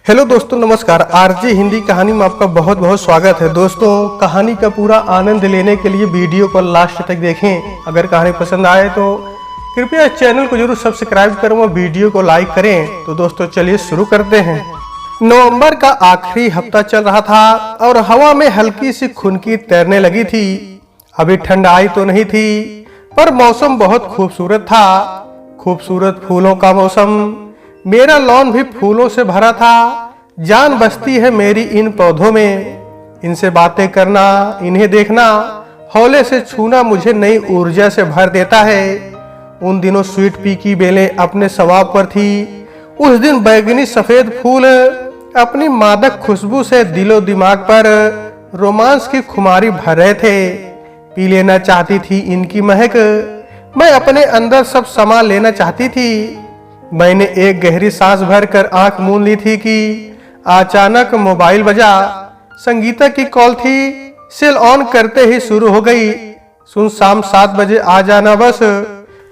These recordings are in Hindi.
हेलो दोस्तों, नमस्कार। आरजे हिंदी कहानी में आपका बहुत बहुत स्वागत है। दोस्तों, कहानी का पूरा आनंद लेने के लिए वीडियो को लास्ट तक देखें। अगर कहानी पसंद आए तो कृपया चैनल को जरूर सब्सक्राइब करें और वीडियो को लाइक करें। तो दोस्तों चलिए शुरू करते हैं। नवंबर का आखिरी हफ्ता चल रहा था और हवा में हल्की सी खुनकी तैरने लगी थी। अभी ठंड आई तो नहीं थी, पर मौसम बहुत खूबसूरत था। खूबसूरत फूलों का मौसम। मेरा लॉन भी फूलों से भरा था। जान बसती है मेरी इन पौधों में। इनसे बातें करना, इन्हें देखना, हौले से छूना मुझे नई ऊर्जा से भर देता है। उन दिनों स्वीट पी की बेलें अपने सवाब पर थी। उस दिन बैगनी सफेद फूल अपनी मादक खुशबू से दिलो दिमाग पर रोमांस की खुमारी भर रहे थे। पी लेना चाहती थी इनकी महक। मैं अपने अंदर सब समा लेना चाहती थी। मैंने एक गहरी सांस भरकर आंख मूंद ली थी कि अचानक मोबाइल बजा। संगीता की कॉल थी। सेल ऑन करते ही शुरू हो गई। सुन, शाम 7 बजे आ जाना बस।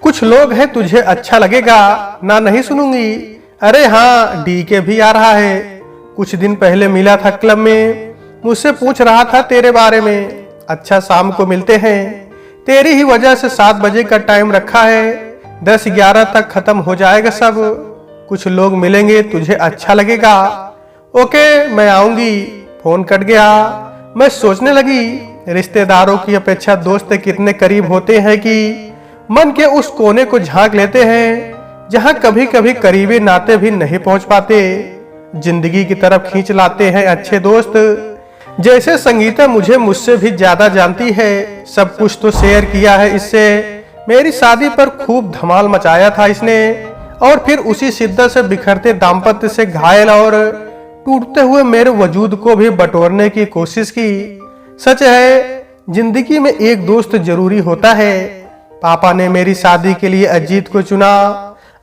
कुछ लोग हैं, तुझे अच्छा लगेगा ना? नहीं सुनूंगी। अरे हाँ, डीके भी आ रहा है। कुछ दिन पहले मिला था क्लब में, मुझसे पूछ रहा था तेरे बारे में। अच्छा, शाम को मिलते हैं। तेरी ही वजह से 7 बजे का टाइम रखा है। 10-11 तक खत्म हो जाएगा सब। कुछ लोग मिलेंगे, तुझे अच्छा लगेगा। ओके, मैं आऊंगी। फोन कट गया। मैं सोचने लगी, रिश्तेदारों की अपेक्षा दोस्त कितने करीब होते हैं कि मन के उस कोने को झांक लेते हैं जहां कभी कभी करीबी नाते भी नहीं पहुंच पाते। जिंदगी की तरफ खींच लाते हैं अच्छे दोस्त। जैसे संगीता मुझसे भी ज्यादा जानती है। सब कुछ तो शेयर किया है इससे। मेरी शादी पर खूब धमाल मचाया था इसने, और फिर उसी शिद्दत से बिखरते दाम्पत्य से घायल और टूटते हुए मेरे वजूद को भी बटोरने की कोशिश की। सच है, जिंदगी में एक दोस्त जरूरी होता है। पापा ने मेरी शादी के लिए अजीत को चुना।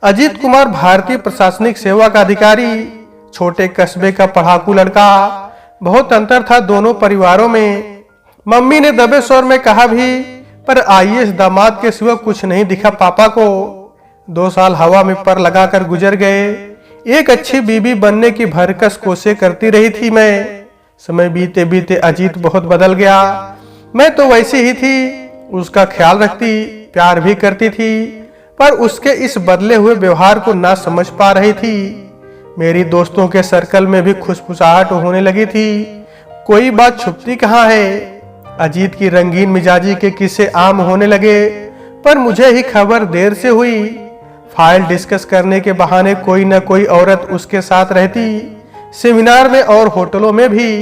अजीत कुमार भारतीय प्रशासनिक सेवा का अधिकारी, छोटे कस्बे का पढ़ाकू लड़का। बहुत अंतर था दोनों परिवारों में। मम्मी ने दबे स्वर में कहा भी, पर आईएएस दामाद के सिवा कुछ नहीं दिखा पापा को। 2 साल हवा में पर लगाकर गुजर गए। एक अच्छी बीबी बनने की भरकस कोशिश करती रही थी मैं। समय बीते बीते अजीत बहुत बदल गया। मैं तो वैसी ही थी। उसका ख्याल रखती, प्यार भी करती थी, पर उसके इस बदले हुए व्यवहार को ना समझ पा रही थी। मेरी दोस्तों के सर्कल में भी खुशफुसाहट होने लगी थी। कोई बात छुपती कहाँ है। अजीत की रंगीन मिजाजी के किस्से आम होने लगे, पर मुझे ही खबर देर से हुई। फाइल डिस्कस करने के बहाने कोई न कोई औरत उसके साथ रहती। सेमिनार में और होटलों में भी।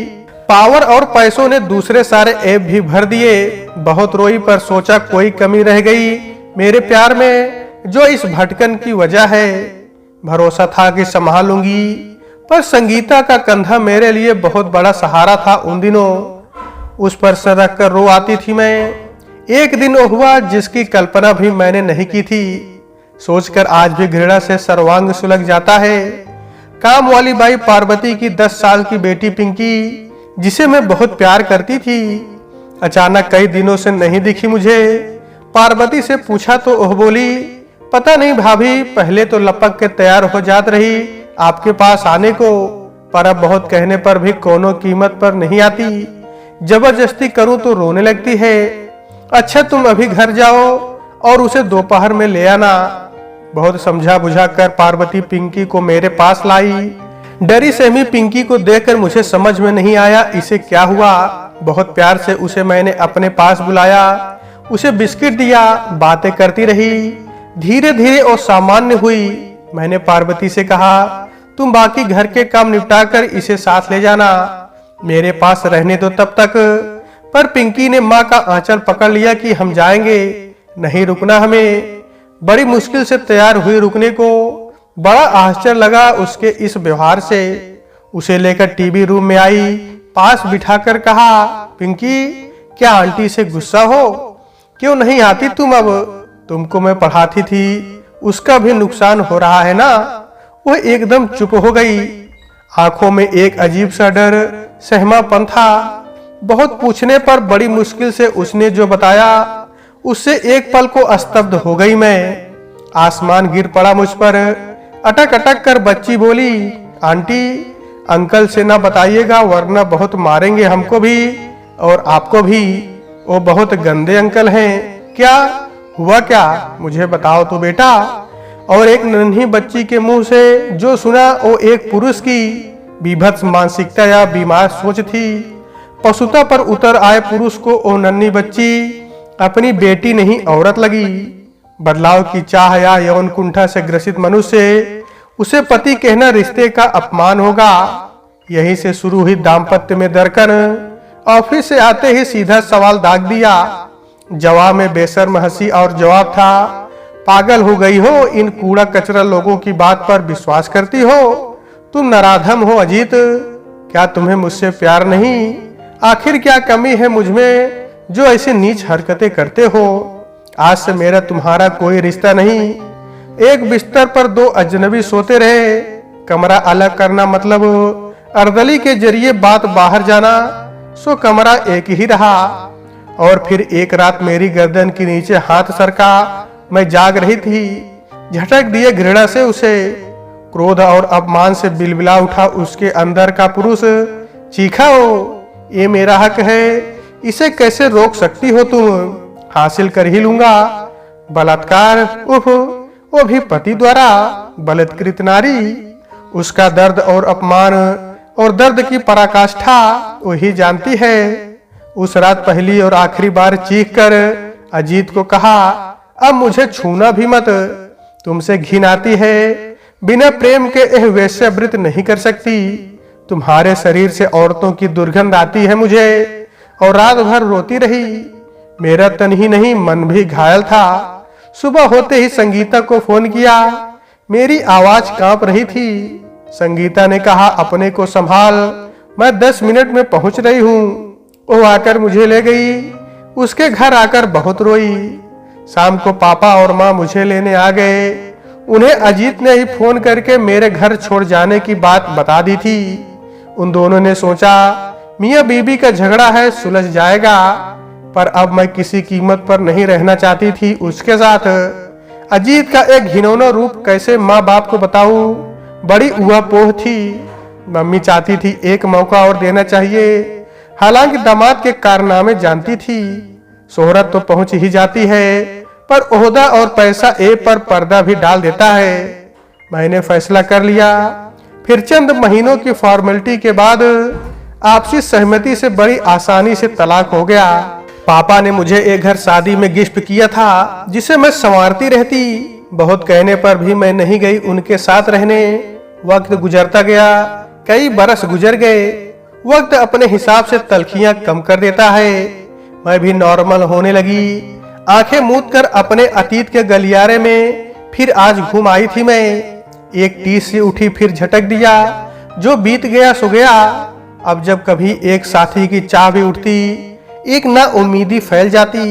पावर और पैसों ने दूसरे सारे ऐप भी भर दिए। बहुत रोई, पर सोचा कोई कमी रह गई मेरे प्यार में, जो इस भटकन की वजह है। भरोसा था कि संभालूंगी, पर संगीता का कंधा मेरे लिए बहुत बड़ा सहारा था उन दिनों। उस पर सर रख कर रो आती थी मैं। एक दिन वो हुआ जिसकी कल्पना भी मैंने नहीं की थी। सोचकर आज भी घृणा से सर्वांग सुलग जाता है। काम वाली बाई पार्वती की 10 साल की बेटी पिंकी, जिसे मैं बहुत प्यार करती थी, अचानक कई दिनों से नहीं दिखी मुझे। पार्वती से पूछा तो वह बोली, पता नहीं भाभी, पहले तो लपक के तैयार हो जात रही आपके पास आने को, पर अब बहुत कहने पर भी कोनो कीमत पर नहीं आती। जबरदस्ती करूं तो रोने लगती है। अच्छा, तुम अभी घर जाओ और उसे दोपहर में ले आना। बहुत समझा बुझा कर पार्वती पिंकी को मेरे पास लाई। डरी सहमी पिंकी को देखकर मुझे समझ में नहीं आया इसे क्या हुआ। बहुत प्यार से उसे मैंने अपने पास बुलाया, उसे बिस्किट दिया, बातें करती रही। धीरे धीरे वो सामान्य हुई। मैंने पार्वती से कहा, तुम बाकी घर के काम निपटा कर इसे साथ ले जाना, मेरे पास रहने दो तब तक। पर पिंकी ने माँ का आंचल पकड़ लिया कि हम जाएंगे, नहीं रुकना हमें। बड़ी मुश्किल से तैयार हुई रुकने को। बड़ा आश्चर्य लगा उसके इस व्यवहार से। उसे लेकर टीवी रूम में आई, पास बिठाकर कहा, पिंकी, क्या आंटी से गुस्सा हो? क्यों नहीं आती तुम? अब तुमको मैं पढ़ाती थी, उसका भी नुकसान हो रहा है ना। वह एकदम चुप हो गई। आंखों में एक अजीब सा डर, सहमापन था। बहुत पूछने पर बड़ी मुश्किल से उसने जो बताया, उससे एक पल को स्तब्ध हो गई मैं। आसमान गिर पड़ा मुझ पर। अटक अटक कर बच्ची बोली, आंटी, अंकल से ना बताइएगा वरना बहुत मारेंगे हमको भी और आपको भी। वो बहुत गंदे अंकल हैं। क्या हुआ क्या, मुझे बताओ तो बेटा। और एक नन्ही बच्ची के मुंह से जो सुना वो एक पुरुष की विभत्स मानसिकता या बीमार सोच थी। पशुता पर उतर आए पुरुष को वो नन्ही बच्ची अपनी बेटी नहीं औरत लगी। बदलाव की चाह या यौन कुंठा से ग्रसित मनुष्य उसे पति कहना रिश्ते का अपमान होगा। यहीं से शुरू हुई दाम्पत्य में दरकन। ऑफिस से आते ही सीधा सवाल दाग दिया। जवाब में बेशर्म हंसी और जवाब था, पागल हो गई हो, इन कूड़ा कचरा लोगों की बात पर विश्वास करती हो। तुम नराधम हो अजीत, क्या तुम्हें मुझसे प्यार नहीं? आखिर क्या कमी है मुझमें जो ऐसी नीच हरकतें करते हो? आज से मेरा तुम्हारा कोई रिश्ता नहीं। एक बिस्तर पर दो अजनबी सोते रहे। कमरा अलग करना मतलब अर्दली के जरिए बात बाहर जाना, सो कमरा एक ही रहा। और फिर एक रात मेरी गर्दन के नीचे हाथ सरका। मैं जाग रही थी। झटक दिए घृणा से उसे। क्रोध और अपमान से बिलबिला उठा उसके अंदर का पुरुष। चीखा, हो ये मेरा हक है, इसे कैसे रोक सकती हो तुम? हासिल कर ही लूंगा। बलात्कार, उफ, वो भी पति द्वारा। बलात्कृत नारी, उसका दर्द और अपमान और दर्द की पराकाष्ठा वही जानती है। उस रात पहली और आखिरी बार चीख कर अजीत को कहा, अब मुझे छूना भी मत, तुमसे घिन आती है। बिना प्रेम के यह वेश्यावृत नहीं कर सकती। तुम्हारे शरीर से औरतों की दुर्गंध आती है मुझे। और रात भर रोती रही। मेरा तन ही नहीं मन भी घायल था। सुबह होते ही संगीता को फोन किया। मेरी आवाज कांप रही थी। संगीता ने कहा, अपने को संभाल, मैं 10 मिनट में पहुंच रही हूं। वो आकर मुझे ले गई। उसके घर आकर बहुत रोई। शाम को पापा और माँ मुझे लेने आ गए। उन्हें अजीत ने ही फोन करके मेरे घर छोड़ जाने की बात बता दी थी। उन दोनों ने सोचा मियाँ बीबी का झगड़ा है, सुलझ जाएगा। पर अब मैं किसी कीमत पर नहीं रहना चाहती थी उसके साथ। अजीत का एक घिनौना रूप कैसे माँ बाप को बताऊं? बड़ी ऊहापोह थी। मम्मी चाहती थी एक मौका और देना चाहिए। हालांकि दामाद के कारनामे जानती थी। शोहरत तो पहुंच ही जाती है, पर ओहदा और पैसा ए पर पर्दा भी डाल देता है। मैंने फैसला कर लिया। फिर चंद महीनों की फॉर्मेलिटी के बाद आपसी सहमति से बड़ी आसानी से तलाक हो गया। पापा ने मुझे एक घर शादी में गिफ्ट किया था जिसे मैं संवारती रहती। बहुत कहने पर भी मैं नहीं गई उनके साथ रहने। वक्त गुजरता गया। कई बरस गुजर गए। वक्त अपने हिसाब से तलखियां कम कर देता है। मैं भी नॉर्मल होने लगी। आंखें मूंद कर अपने अतीत के गलियारे में फिर आज घूम आई थी मैं। एक टीस से उठी फिर झटक दिया। जो बीत गया सो गया। अब जब कभी एक साथी की चाह भी उठती, एक ना उम्मीदी फैल जाती।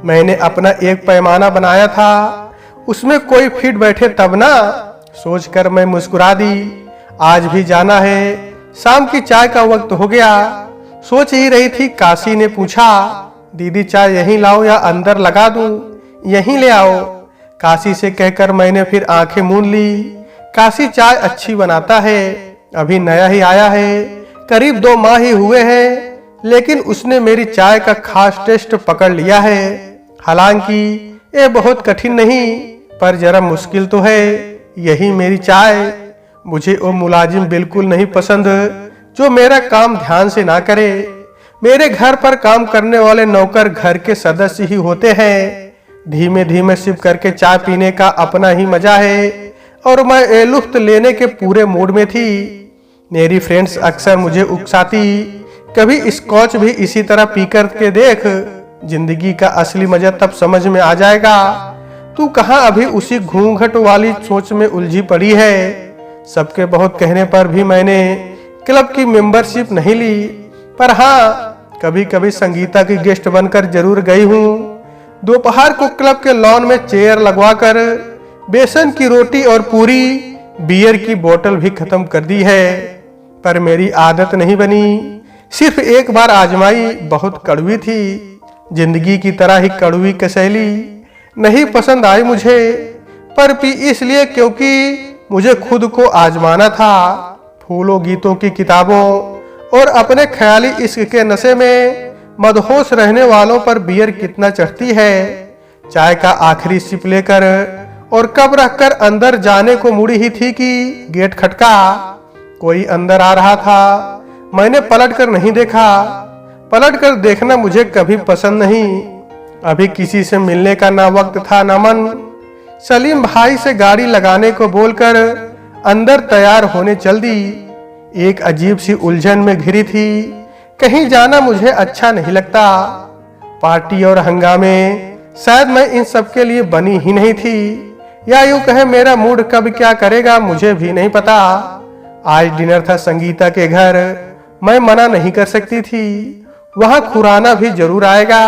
मैंने अपना एक पैमाना बनाया था, उसमें कोई फिट बैठे तब ना, सोचकर मैं मुस्कुरा दी। आज भी जाना है। शाम की चाय का वक्त हो गया। सोच ही रही थी, काशी ने पूछा, दीदी चाय यहीं लाओ या अंदर लगा दूं? यहीं ले आओ। काशी से कहकर मैंने फिर आंखें मूंद ली। काशी चाय अच्छी बनाता है। अभी नया ही आया है, करीब 2 माह ही हुए हैं, लेकिन उसने मेरी चाय का खास टेस्ट पकड़ लिया है। हालांकि ये बहुत कठिन नहीं, पर जरा मुश्किल तो है। यही मेरी चाय। मुझे वो मुलाजिम बिल्कुल नहीं पसंद जो मेरा काम ध्यान से ना करे। मेरे घर पर काम करने वाले नौकर घर के सदस्य ही होते हैं। धीमे धीमे सिप करके चाय पीने का अपना ही मजा है और मैं ये लुत्फ लेने के पूरे मूड में थी। मेरी फ्रेंड्स अक्सर मुझे उकसाती, कभी स्कॉच भी इसी तरह पी कर के देख, जिंदगी का असली मजा तब समझ में आ जाएगा। तू कहाँ अभी उसी घूंघट वाली सोच में उलझी पड़ी है। सबके बहुत कहने पर भी मैंने क्लब की मेंबरशिप नहीं ली, पर हाँ कभी कभी संगीता की गेस्ट बनकर जरूर गई हूँ। दोपहर को क्लब के लॉन में चेयर लगवाकर बेसन की रोटी और पूरी बियर की बोतल भी खत्म कर दी है, पर मेरी आदत नहीं बनी। सिर्फ एक बार आजमाई, बहुत कड़वी थी। जिंदगी की तरह ही कड़वी कसैली नहीं पसंद आई मुझे, पर पी इसलिए क्योंकि मुझे खुद को आजमाना था। फूलों गीतों की किताबों और अपने ख्याली इश्क के नशे में मदहोश रहने वालों पर बियर कितना चढ़ती है। चाय का आखिरी सिप लेकर और कब रखकर अंदर जाने को मुड़ी ही थी कि गेट खटका। कोई अंदर आ रहा था। मैंने पलटकर नहीं देखा। पलटकर देखना मुझे कभी पसंद नहीं। अभी किसी से मिलने का ना वक्त था ना मन। सलीम भाई से गाड़ी लगाने को बोलकर अंदर तैयार होने चल दी। एक अजीब सी उलझन में घिरी थी। कहीं जाना मुझे अच्छा नहीं लगता। पार्टी और हंगामे शायद मैं इन सब के लिए बनी ही नहीं थी, या यूं कहे मेरा मूड कब क्या करेगा मुझे भी नहीं पता। आज डिनर था संगीता के घर। मैं मना नहीं कर सकती थी। वहां खुराना भी जरूर आएगा।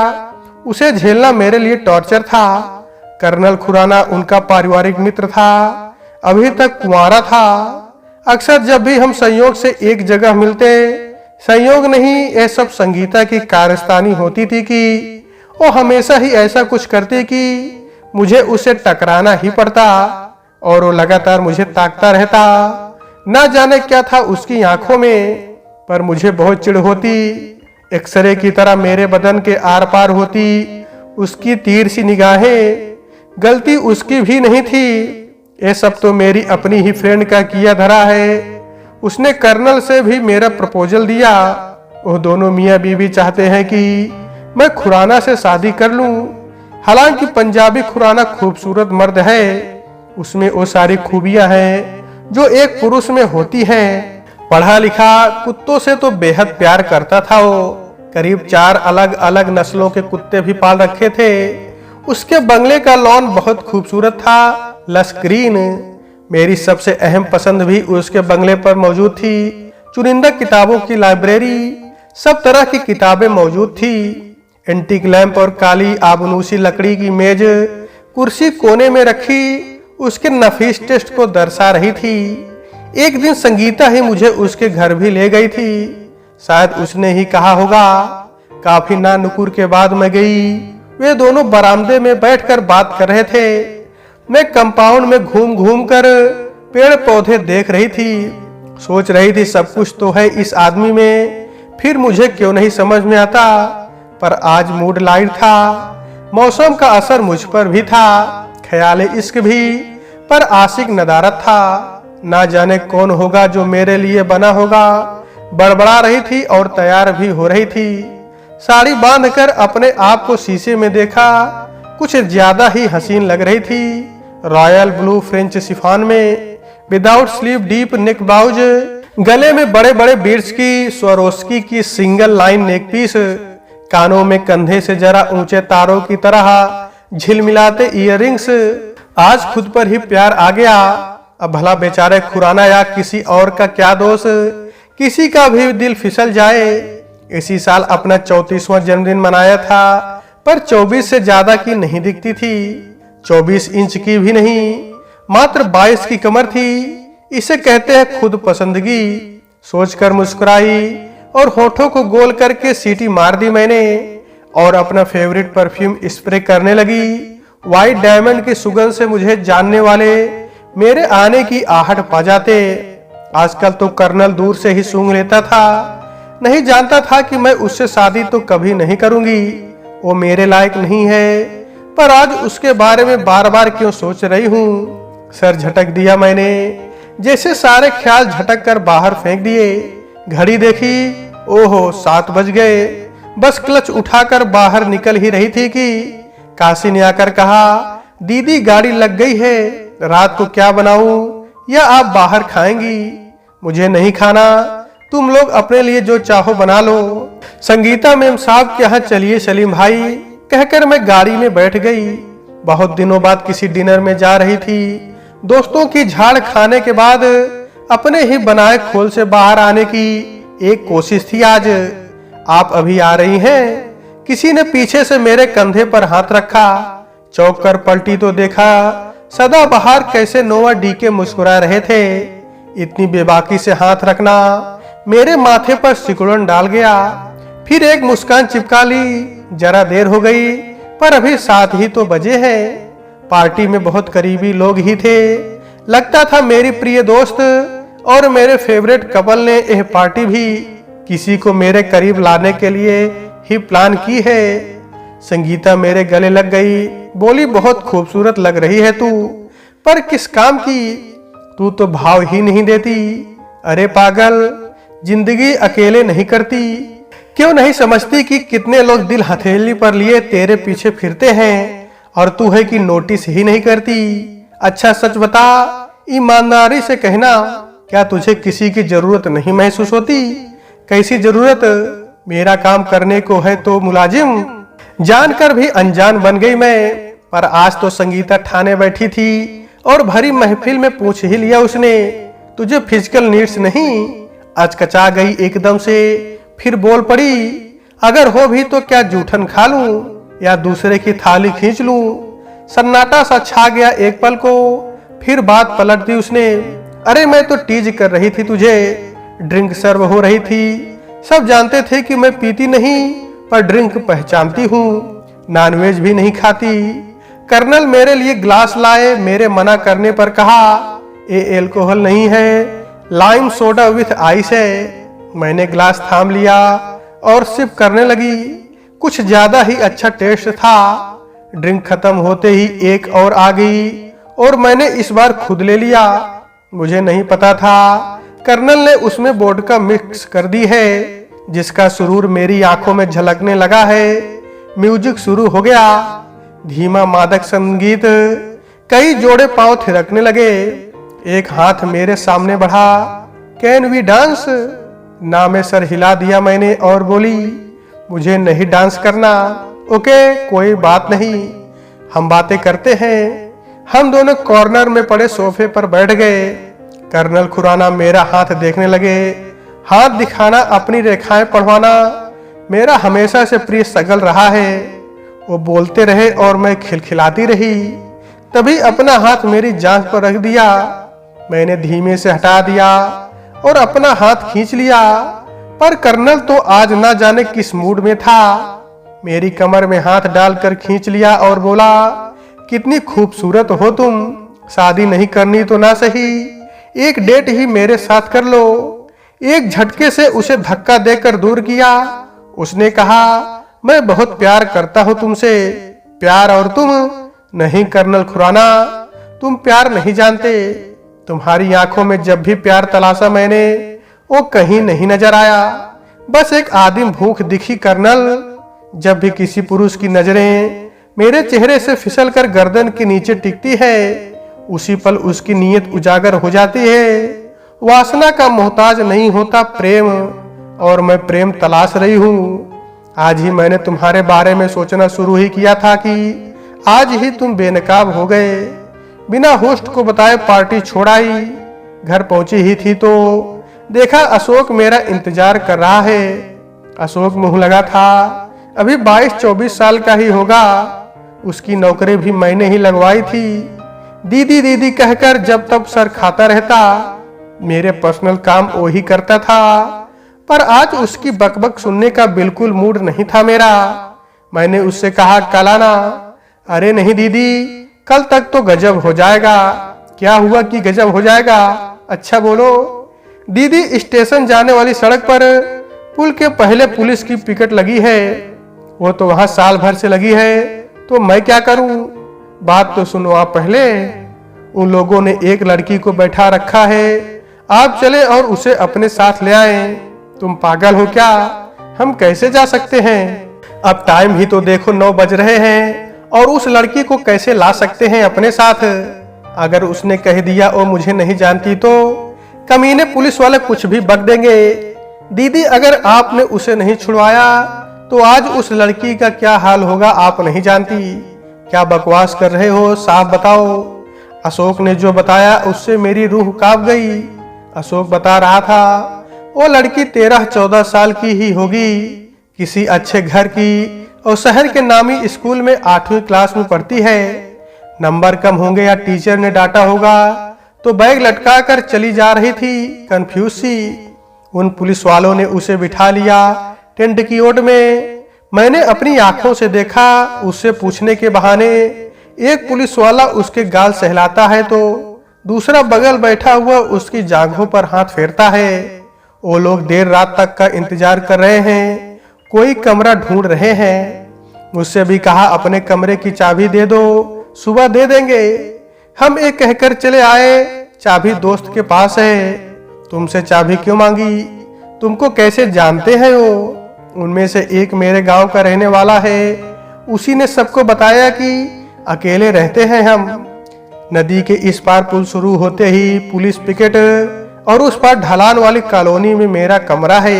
उसे झेलना मेरे लिए टॉर्चर था। कर्नल खुराना उनका पारिवारिक मित्र था। अभी तक कुंवारा था। अक्सर जब भी हम संयोग से एक जगह मिलते, संयोग नहीं ये सब संगीता की कारस्तानी होती थी कि वो हमेशा ही ऐसा कुछ करती कि मुझे उसे टकराना ही पड़ता और वो लगातार मुझे ताकता रहता। ना जाने क्या था उसकी आंखों में, पर मुझे बहुत चिढ़ होती। एक्सरे की तरह मेरे बदन के आर पार होती उसकी तीर सी निगाहें। गलती उसकी भी नहीं थी। ये सब तो मेरी अपनी ही फ्रेंड का किया धरा है। उसने कर्नल से भी मेरा प्रपोजल दिया। वो दोनों मियाँ बीवी चाहते हैं कि मैं खुराना से शादी कर लूं। हालांकि पंजाबी खुराना खूबसूरत मर्द है। उसमें वो सारी खूबियां हैं जो एक पुरुष में होती हैं। पढ़ा लिखा, कुत्तों से तो बेहद प्यार करता था वो। करीब 4 अलग अलग नस्लों के कुत्ते भी पाल रखे थे। उसके बंगले का लॉन बहुत खूबसूरत था, लश ग्रीन। मेरी सबसे अहम पसंद भी उसके बंगले पर मौजूद थी। चुनिंदा किताबों की लाइब्रेरी, सब तरह की किताबें मौजूद थी। एंटीक लैंप और काली आबनूसी लकड़ी की मेज कुर्सी कोने में रखी उसके नफीस टेस्ट को दर्शा रही थी। एक दिन संगीता ही मुझे उसके घर भी ले गई थी। शायद उसने ही कहा होगा। काफी ना नुकुर के बाद मैं गई। वे दोनों बरामदे में बैठकर बात कर रहे थे। मैं कंपाउंड में घूम घूम कर पेड़ पौधे देख रही थी। सोच रही थी सब कुछ तो है इस आदमी में, फिर मुझे क्यों नहीं समझ में आता। पर आज मूड लाइट था। मौसम का असर मुझ पर भी था, ख्याल इश्क भी, पर आशिक नदारत था। ना जाने कौन होगा जो मेरे लिए बना होगा। बड़बड़ा रही थी और तैयार भी हो रही थी। साड़ी बांधकर अपने आप को शीशे में देखा। कुछ ज्यादा ही हसीन लग रही थी। रॉयल ब्लू फ्रेंच शिफॉन में, without sleeve deep neck blouse, गले में बड़े बड़े बीड्स की स्वरोस्की की सिंगल लाइन नेक पीस, कानों में कंधे से जरा ऊंचे तारों की तरह झिलमिलाते इयररिंग्स। आज खुद पर ही प्यार आ गया। अब भला बेचारे खुराना या किसी और का क्या दोष, किसी का भी दिल फिसल जाए। इसी साल अपना 34वां जन्मदिन मनाया था, पर 24 से ज्यादा की नहीं दिखती थी। 24 इंच की भी नहीं, मात्र 22 की कमर थी। इसे कहते हैं खुद पसंदगी। सोचकर मुस्कुराई और होठों को गोल करके सीटी मार दी मैंने और अपना फेवरेट परफ्यूम स्प्रे करने लगी। व्हाइट डायमंड की सुगंध से मुझे जानने वाले मेरे आने की आहट पा जाते। आजकल तो कर्नल दूर से ही सूंघ लेता था। नहीं जानता था कि मैं उससे शादी तो कभी नहीं करूंगी। वो मेरे लायक नहीं है, पर आज उसके बारे में बार बार क्यों सोच रही हूँ। सर झटक दिया मैंने, जैसे सारे ख्याल झटक कर बाहर फेंक दिए। घड़ी देखी, ओहो 7 बज गए। बस क्लच उठाकर बाहर निकल ही रही थी कि काशी ने आकर कहा, दीदी गाड़ी लग गई है, रात को क्या बनाऊं या आप बाहर खाएंगी? मुझे नहीं खाना, तुम लोग अपने लिए जो चाहो बना लो। संगीता मैम साहब के यहाँ चलिए सलीम भाई, कहकर मैं गाड़ी में बैठ गई। बहुत दिनों बाद किसी डिनर में जा रही थी। दोस्तों की झाड़ खाने के बाद अपने ही बनाए खोल से बाहर आने की एक कोशिश थी आज। आप अभी आ रही हैं? किसी ने पीछे से मेरे कंधे पर हाथ रखा। चौंक कर पलटी तो देखा सदाबहार कैसे नोवा डी के मुस्कुरा रहे थे। इतनी बेबाकी से हाथ रखना मेरे माथे पर सिकुड़न डाल गया। फिर एक मुस्कान चिपका ली। जरा देर हो गई, पर अभी 7 ही तो बजे हैं। पार्टी में बहुत करीबी लोग ही थे। लगता था मेरी प्रिय दोस्त और मेरे फेवरेट कपल ने यह पार्टी भी किसी को मेरे करीब लाने के लिए ही प्लान की है। संगीता मेरे गले लग गई, बोली बहुत खूबसूरत लग रही है तू, पर किस काम की, तू तो भाव ही नहीं देती। अरे पागल, जिंदगी अकेले नहीं करती, क्यों नहीं समझती कि कितने लोग दिल हथेली पर लिए तेरे पीछे फिरते हैं और तू है कि नोटिस ही नहीं करती। अच्छा सच बता, ईमानदारी से कहना, क्या तुझे किसी की जरूरत नहीं महसूस होती? कैसी जरूरत? मेरा काम करने को है तो मुलाजिम। जानकर भी अनजान बन गई मैं, पर आज तो संगीता ठाने बैठी थी और भरी महफिल में पूछ ही लिया उसने, तुझे फिजिकल नीड्स नहीं? अचकचा गई एकदम से, फिर बोल पड़ी, अगर हो भी तो क्या जूठन खा लूं या दूसरे की थाली खींच लूं? सन्नाटा सा छा गया एक पल को, फिर बात पलट दी उसने, अरे मैं तो टीज कर रही थी तुझे। ड्रिंक सर्व हो रही थी, सब जानते थे कि मैं पीती नहीं, पर ड्रिंक पहचानती हूँ, नॉनवेज भी नहीं खाती। कर्नल मेरे लिए ग्लास लाए, मेरे मना करने पर कहा ये एल्कोहल नहीं है, लाइम सोडा विथ आइस है। मैंने ग्लास थाम लिया और सिप करने लगी, कुछ ज्यादा ही अच्छा टेस्ट था। ड्रिंक खत्म होते ही एक और आ गई और मैंने इस बार खुद ले लिया। मुझे नहीं पता था कर्नल ने उसमें वोडका मिक्स कर दी है, जिसका सुरूर मेरी आंखों में झलकने लगा है। म्यूजिक शुरू हो गया, धीमा मादक संगीत, कई जोड़े पांव थिरकने लगे। एक हाथ मेरे सामने बढ़ा, कैन वी डांस? ना में सर हिला दिया मैंने और बोली, मुझे नहीं डांस करना। ओके, कोई बात नहीं, हम बातें करते हैं। हम दोनों कॉर्नर में पड़े सोफे पर बैठ गए। कर्नल खुराना मेरा हाथ देखने लगे, हाथ दिखाना, अपनी रेखाएं पढ़वाना मेरा हमेशा से प्रिय सगल रहा है। वो बोलते रहे और मैं खिलखिलाती रही। तभी अपना हाथ मेरी जांघ पर रख दिया। मैंने धीमे से हटा दिया और अपना हाथ खींच लिया, पर कर्नल तो आज ना जाने किस मूड में था। मेरी कमर में हाथ डालकर खींच लिया और बोला, कितनी खूबसूरत हो तुम, शादी नहीं करनी तो ना सही, एक डेट ही मेरे साथ कर लो। एक झटके से उसे धक्का देकर दूर किया। उसने कहा, मैं बहुत प्यार करता हूं तुमसे। प्यार और तुम? नहीं कर्नल खुराना, तुम प्यार नहीं जानते। तुम्हारी आंखों में जब भी प्यार तलाशा मैंने, वो कहीं नहीं नजर आया, बस एक आदिम भूख दिखी कर्नल। जब भी किसी पुरुष की नजरें मेरे चेहरे से फिसलकर गर्दन के नीचे टिकती है, उसी पल उसकी नीयत उजागर हो जाती है। वासना का मोहताज नहीं होता प्रेम, और मैं प्रेम तलाश रही हूँ। आज ही मैंने तुम्हारे बारे में सोचना शुरू ही किया था कि आज ही तुम बेनकाब हो गए। बिना होस्ट को बताए पार्टी छोड़ाई। घर पहुंची ही थी तो देखा अशोक मेरा इंतजार कर रहा है। अशोक मुंह लगा था, अभी 22-24 साल का ही होगा। उसकी नौकरी भी मैंने ही लगवाई थी। दीदी दीदी कहकर जब तब सर खाता रहता। मेरे पर्सनल काम वो ही करता था, पर आज उसकी बकबक सुनने का बिल्कुल मूड नहीं था मेरा। मैंने उससे कहा, कल आना। अरे नहीं दीदी, कल तक तो गजब हो जाएगा। क्या हुआ कि गजब हो जाएगा? अच्छा बोलो। दीदी, स्टेशन जाने वाली सड़क पर पुल के पहले पुलिस की पिकेट लगी है। वो तो वहां साल भर से लगी है, तो मैं क्या करूं? बात तो सुनो आप पहले। उन लोगों ने एक लड़की को बैठा रखा है, आप चले और उसे अपने साथ ले आए। तुम पागल हो क्या? हम कैसे जा सकते हैं? अब टाइम ही तो देखो 9 बज रहे हैं, और उस लड़की को कैसे ला सकते हैं अपने साथ? अगर उसने कह दिया वो मुझे नहीं जानती तो कमीने पुलिस वाले कुछ भी बक देंगे। दीदी, अगर आपने उसे नहीं छुड़वाया तो आज उस लड़की का क्या हाल होगा आप नहीं जानती। क्या बकवास कर रहे हो, साफ बताओ। अशोक ने जो बताया उससे मेरी रूह कांप गई। अशोक बता रहा था, वो लड़की 13-14 साल की ही होगी, किसी अच्छे घर की, और शहर के नामी स्कूल में 8वीं क्लास में पढ़ती है। नंबर कम होंगे या टीचर ने डांटा होगा, तो बैग लटका कर चली जा रही थी, कंफ्यूज सी। उन पुलिस वालों ने उसे बिठा लिया टेंट की ओट में। मैंने अपनी आंखों से देखा, उससे पूछने के बहाने एक पुलिस वाला उसके गाल सहलाता है तो दूसरा बगल बैठा हुआ उसकी जांघों पर हाथ फेरता है। वो लोग देर रात तक का इंतजार कर रहे हैं, कोई कमरा ढूंढ रहे हैं। मुझसे भी कहा अपने कमरे की चाबी दे दो, सुबह दे देंगे। हम ये कहकर चले आए, चाबी दोस्त के पास है। तुमसे चाबी क्यों मांगी? तुमको कैसे जानते हैं वो? उनमें से एक मेरे गांव का रहने वाला है, उसी ने सबको बताया कि अकेले रहते हैं हम। नदी के इस पार पुल शुरू होते ही पुलिस पिकेट और उस पार ढलान वाली कॉलोनी में मेरा कमरा है।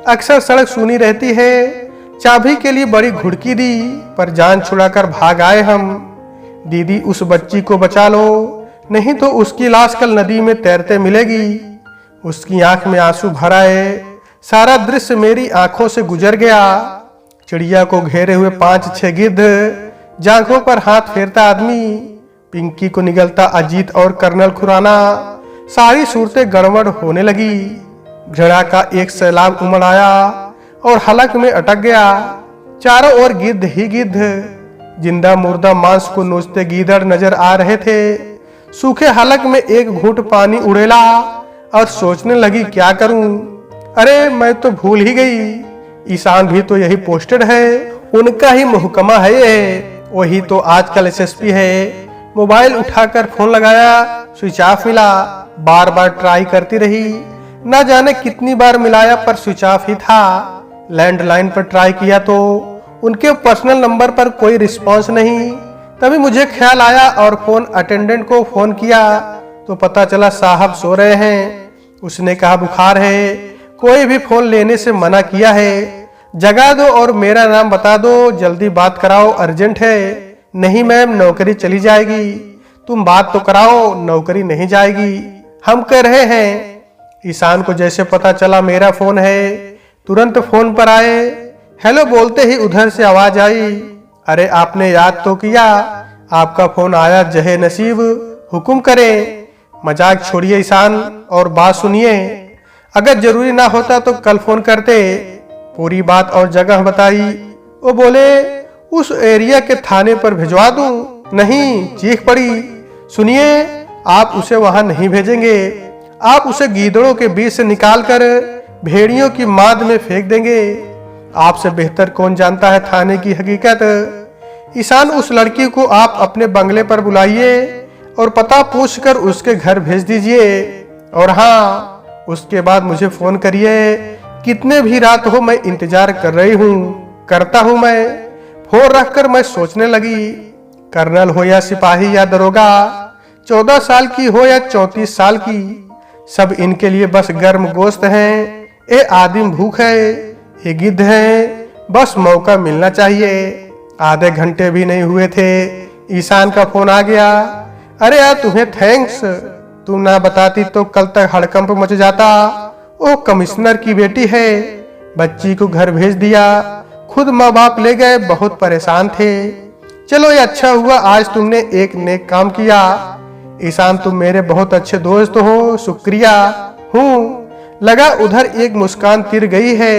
अक्सर सड़क सूनी रहती है। चाबी के लिए बड़ी घुड़की दी, पर जान छुड़ाकर भाग आए हम। दीदी उस बच्ची को बचा लो, नहीं तो उसकी लाश कल नदी में तैरते मिलेगी। उसकी आंख में आंसू भर आए। सारा दृश्य मेरी आंखों से गुजर गया। चिड़िया को घेरे हुए 5-6 गिद्ध, जांघों पर हाथ फेरता आदमी, पिंकी को निगलता अजीत और कर्नल खुराना। सारी सूरतें गड़बड़ होने लगी। घृणा का एक सैलाब उमड़ आया और हलक में अटक गया। चारों ओर गिद्ध ही गिद्ध, जिंदा मुर्दा मांस को नोचते गीदड़ नजर आ रहे थे। सूखे हलक में एक घूंट पानी उड़ेला और सोचने लगी क्या करूं। अरे मैं तो भूल ही गई, ईशान भी तो यही पोस्टेड है, उनका ही मुहकमा है ये। वही तो आजकल एसएसपी है। मोबाइल उठाकर फोन लगाया, स्विच ऑफ मिला। बार बार ट्राई करती रही, न जाने कितनी बार मिलाया पर स्विच ऑफ ही था। लैंडलाइन पर ट्राई किया तो उनके पर्सनल नंबर पर कोई रिस्पांस नहीं। तभी मुझे ख्याल आया और फोन अटेंडेंट को फोन किया तो पता चला साहब सो रहे हैं। उसने कहा बुखार है, कोई भी फोन लेने से मना किया है। जगा दो और मेरा नाम बता दो, जल्दी बात कराओ, अर्जेंट है। नहीं मैम, नौकरी चली जाएगी। तुम बात तो कराओ, नौकरी नहीं जाएगी, हम कह रहे हैं। ईशान को जैसे पता चला मेरा फोन है, तुरंत फोन पर आए। हेलो बोलते ही उधर से आवाज आई, अरे आपने याद तो किया, आपका फोन आया, जहे नसीब, हुक्म करें। मजाक छोड़िए ईशान और बात सुनिए। अगर जरूरी ना होता तो कल फोन करते। पूरी बात और जगह बताई। वो बोले उस एरिया के थाने पर भिजवा दूं? नहीं, चीख पड़ी। सुनिए, आप उसे वहां नहीं भेजेंगे, आप उसे गीदड़ों के बीच से निकालकर भेड़ियों की माद में फेंक देंगे। आपसे बेहतर कौन जानता है थाने की हकीकत। ईशान, उस लड़की को आप अपने बंगले पर बुलाइए और पता पूछकर उसके घर भेज दीजिए। और हाँ, उसके बाद मुझे फोन करिए। कितने भी रात हो मैं इंतजार कर रही हूँ, करता हूँ मैं। फोन रखकर मैं सोचने लगी, कर्नल हो या सिपाही या दरोगा, 14 साल की हो या 34 साल की, सब इनके लिए बस गर्म गोश्त हैं। ये आदिम भूख है, ये गिद्ध है, बस मौका मिलना चाहिए। आधे घंटे भी नहीं हुए थे, ईशान का फोन आ गया। अरे यार तुम्हें थैंक्स, तुम ना बताती तो कल तक हड़कंप मच जाता। वो कमिश्नर की बेटी है, बच्ची को घर भेज दिया, खुद माँ बाप ले गए, बहुत परेशान थे। चलो ये अच्छा हुआ, आज तुमने एक नेक काम किया। ईशान तुम मेरे बहुत अच्छे दोस्त हो, शुक्रिया। हूँ लगा उधर एक मुस्कान तिर गई है।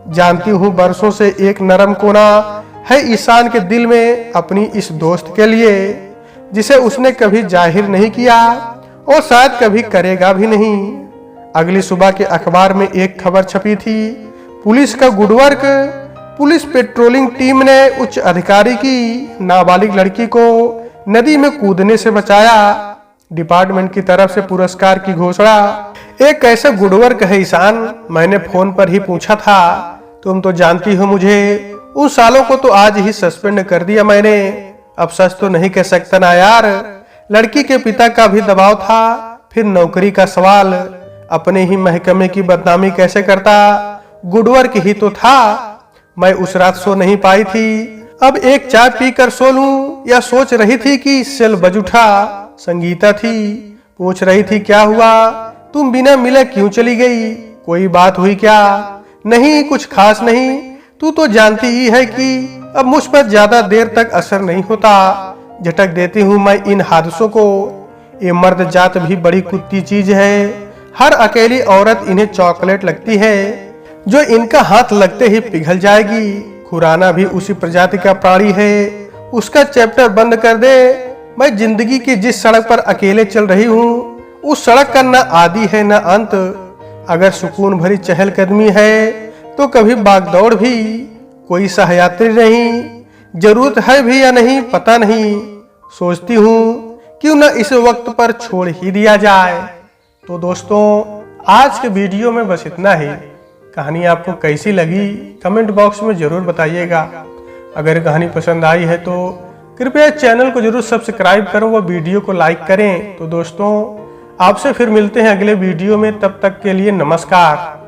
जानती हूँ बरसों से एक नरम कोना है ईशान के दिल में अपनी इस दोस्त के लिए, जिसे उसने कभी जाहिर नहीं किया और शायद कभी करेगा भी नहीं। अगली सुबह के अखबार में एक खबर छपी थी, पुलिस का good work. Police patrolling team ने उच्च अधिकारी की नाबालिग लड़की को नदी में कूदने से बचाया। डिपार्टमेंट की तरफ से पुरस्कार की घोषणा। एक कैसे गुड वर्क है ईशान, मैंने फोन पर ही पूछा था। तुम तो जानती हो मुझे, उन सालों को तो आज ही सस्पेंड कर दिया मैंने। अब सच तो नहीं कह सकता ना यार, लड़की के पिता का भी दबाव था, फिर नौकरी का सवाल, अपने ही महकमे की बदनामी कैसे करता। गुड वर्क ही तो था। मैं उस रात सो नहीं पाई थी। अब एक चाय पीकर सो लूं या सोच रही थी कि सेल बज उठा। संगीता थी, पूछ रही थी क्या हुआ, तुम बिना मिले क्यों चली गई, कोई बात हुई क्या? नहीं, कुछ खास नहीं, तू तो जानती ही है कि अब मुझ पर ज्यादा देर तक असर नहीं होता। झटक देती हूँ मैं इन हादसों को। ये मर्द जात भी बड़ी कुत्ती चीज है। हर अकेली औरत इन्हें चॉकलेट लगती है, जो इनका हाथ लगते ही पिघल जाएगी। खुराना भी उसी प्रजाति का प्राणी है। उसका चैप्टर बंद कर दे, मैं जिंदगी की जिस सड़क पर अकेले चल रही हूँ उस सड़क का न आदि है न अंत। अगर सुकून भरी चहलकदमी है तो कभी भागदौड़ भी, कोई सहयात्री नहीं। जरूरत है भी या नहीं पता नहीं, सोचती हूँ क्यों न इस वक्त पर छोड़ ही दिया जाए। तो दोस्तों आज के वीडियो में बस इतना ही। कहानी आपको कैसी लगी कमेंट बॉक्स में जरूर बताइएगा। अगर कहानी पसंद आई है तो कृपया चैनल को जरूर सब्सक्राइब करें व वीडियो को लाइक करें। तो दोस्तों आपसे फिर मिलते हैं अगले वीडियो में, तब तक के लिए नमस्कार।